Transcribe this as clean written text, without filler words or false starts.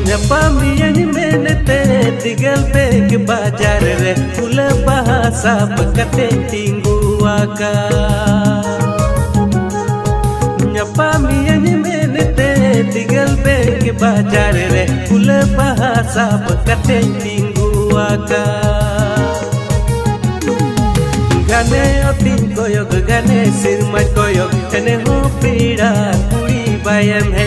Nyapamiyan menete tigal beg bajar re Kula bahasa bekate tinggu waka Nyapamiyan menete tigal beg bajar re Kula bahasa bekate tinggu waka Gane oting koyok gane sirmaj koyok Kene ho pira kuri bayam hai